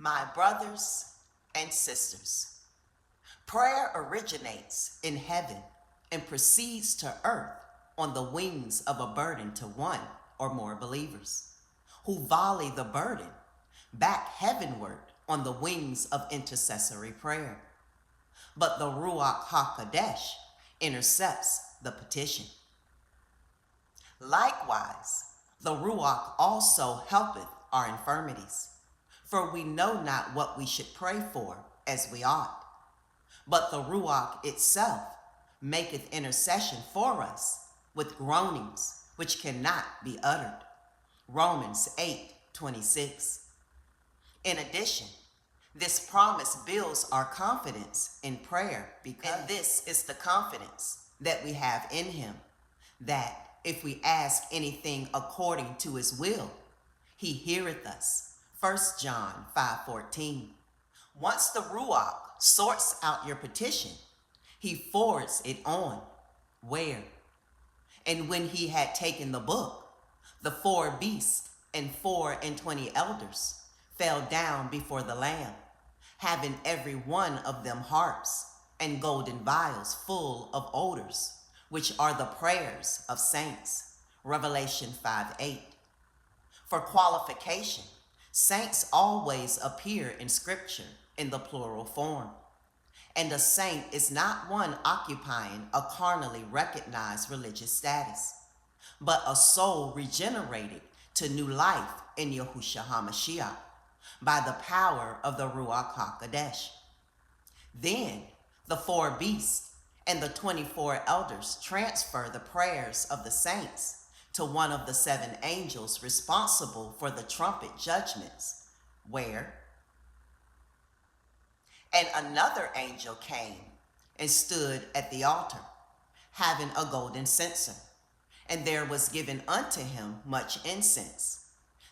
My brothers and sisters, prayer originates in heaven and proceeds to earth on the wings of a burden to one or more believers, who volley the burden back heavenward on the wings of intercessory prayer. But the Ruach HaKodesh intercepts the petition. Likewise, the Ruach also helpeth our infirmities, for we know not what we should pray for as we ought. But the Ruach itself maketh intercession for us with groanings which cannot be uttered. Romans 8:26. In addition, this promise builds our confidence in prayer, because this is the confidence that we have in him, that if we ask anything according to his will, he heareth us. 1 John 5:14. Once the Ruach sorts out your petition, he forwards it on. Where? And when he had taken the book, the 4 beasts and 24 elders fell down before the Lamb, having every one of them harps and golden vials full of odors, which are the prayers of saints. Revelation 5:8. For qualification, saints always appear in Scripture in the plural form. And a saint is not one occupying a carnally recognized religious status, but a soul regenerated to new life in Yahushua HaMashiach by the power of the Ruach HaKodesh. Then the 4 beasts and the 24 elders transfer the prayers of the saints to one of the 7 angels responsible for the trumpet judgments, where? And another angel came and stood at the altar, having a golden censer, and there was given unto him much incense,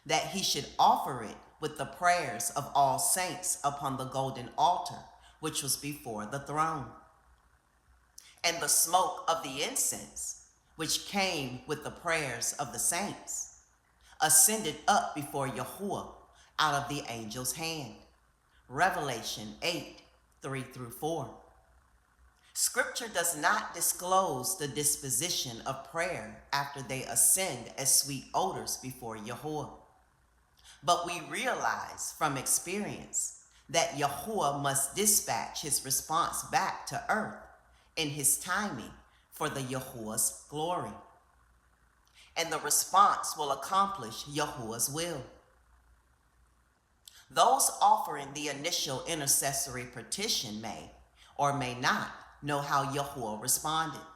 that he should offer it with the prayers of all saints upon the golden altar which was before the throne. And the smoke of the incense, which came with the prayers of the saints, ascended up before Yahuwah out of the angel's hand. Revelation 8:3-4. Scripture does not disclose the disposition of prayer after they ascend as sweet odors before Yahuwah. But we realize from experience that Yahuwah must dispatch his response back to earth in his timing for the Yahuwah's glory. And the response will accomplish Yahuwah's will. Those offering the initial intercessory petition may or may not know how Yahuwah responded.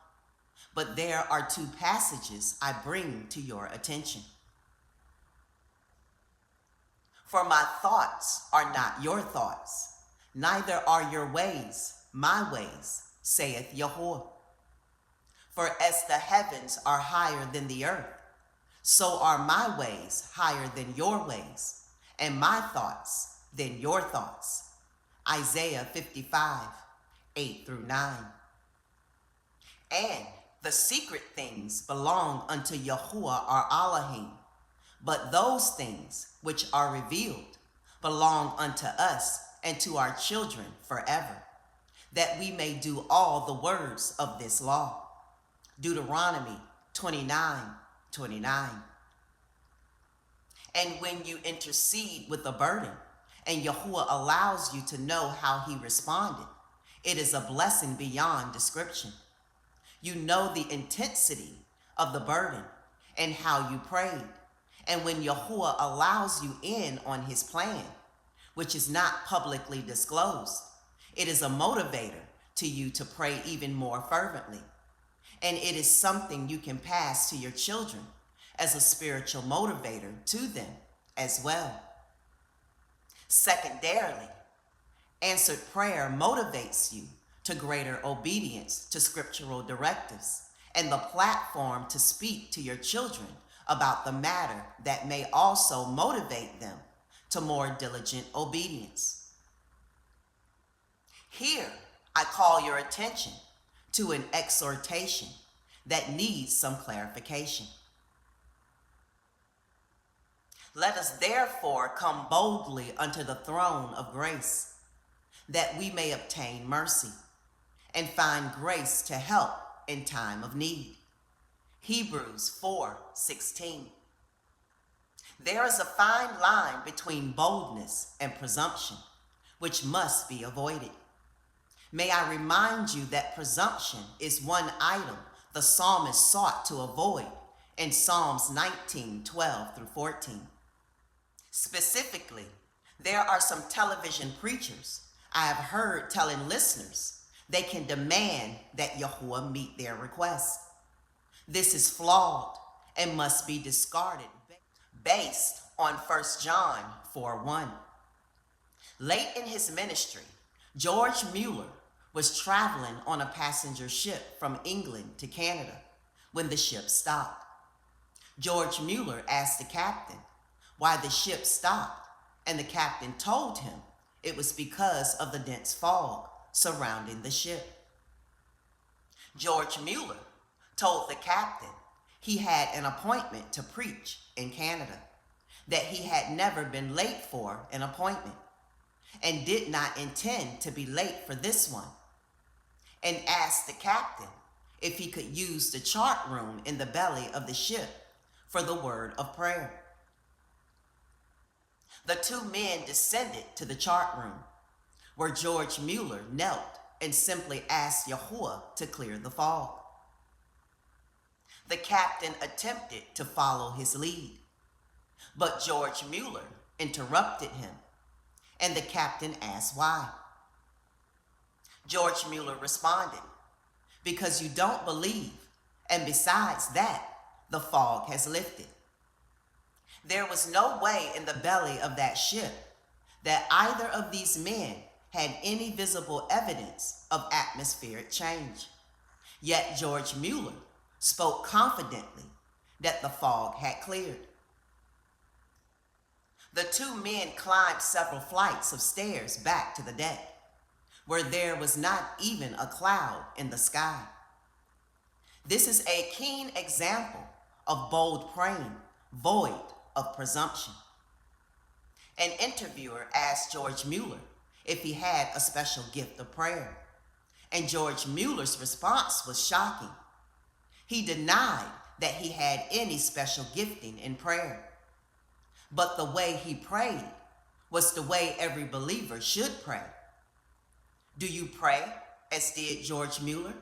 But there are 2 passages I bring to your attention. For my thoughts are not your thoughts, neither are your ways my ways, saith Yahuwah. For as the heavens are higher than the earth, so are my ways higher than your ways, and my thoughts than your thoughts. Isaiah 55:8-9. And the secret things belong unto Yahuwah our Elohim, but those things which are revealed belong unto us and to our children forever, that we may do all the words of this law. Deuteronomy 29:29. And when you intercede with a burden, and Yahuwah allows you to know how he responded, it is a blessing beyond description. You know the intensity of the burden and how you prayed. And when Yahuwah allows you in on his plan, which is not publicly disclosed, it is a motivator to you to pray even more fervently. And it is something you can pass to your children as a spiritual motivator to them as well. Secondarily, answered prayer motivates you to greater obedience to scriptural directives and the platform to speak to your children about the matter that may also motivate them to more diligent obedience. Here, I call your attention to an exhortation that needs some clarification. Let us therefore come boldly unto the throne of grace, that we may obtain mercy and find grace to help in time of need. Hebrews 4:16. There is a fine line between boldness and presumption, which must be avoided. May I remind you that presumption is one item the psalmist sought to avoid in Psalms 19:12 through 14. Specifically, there are some television preachers I have heard telling listeners they can demand that Yahuwah meet their requests. This is flawed and must be discarded based on 1 John 4:1. Late in his ministry, George Mueller was traveling on a passenger ship from England to Canada when the ship stopped. George Mueller asked the captain why the ship stopped, and the captain told him it was because of the dense fog surrounding the ship. George Mueller told the captain he had an appointment to preach in Canada, that he had never been late for an appointment and did not intend to be late for this one, and asked the captain if he could use the chart room in the belly of the ship for the word of prayer. The two men descended to the chart room, where George Mueller knelt and simply asked Yahuwah to clear the fog. The captain attempted to follow his lead, but George Mueller interrupted him, and the captain asked why. George Mueller responded, "Because you don't believe, and besides that, the fog has lifted." There was no way in the belly of that ship that either of these men had any visible evidence of atmospheric change. Yet George Mueller spoke confidently that the fog had cleared. The two men climbed several flights of stairs back to the deck, where there was not even a cloud in the sky. This is a keen example of bold praying, void of presumption. An interviewer asked George Mueller if he had a special gift of prayer, and George Mueller's response was shocking. He denied that he had any special gifting in prayer, but the way he prayed was the way every believer should pray. Do you pray as did George Mueller?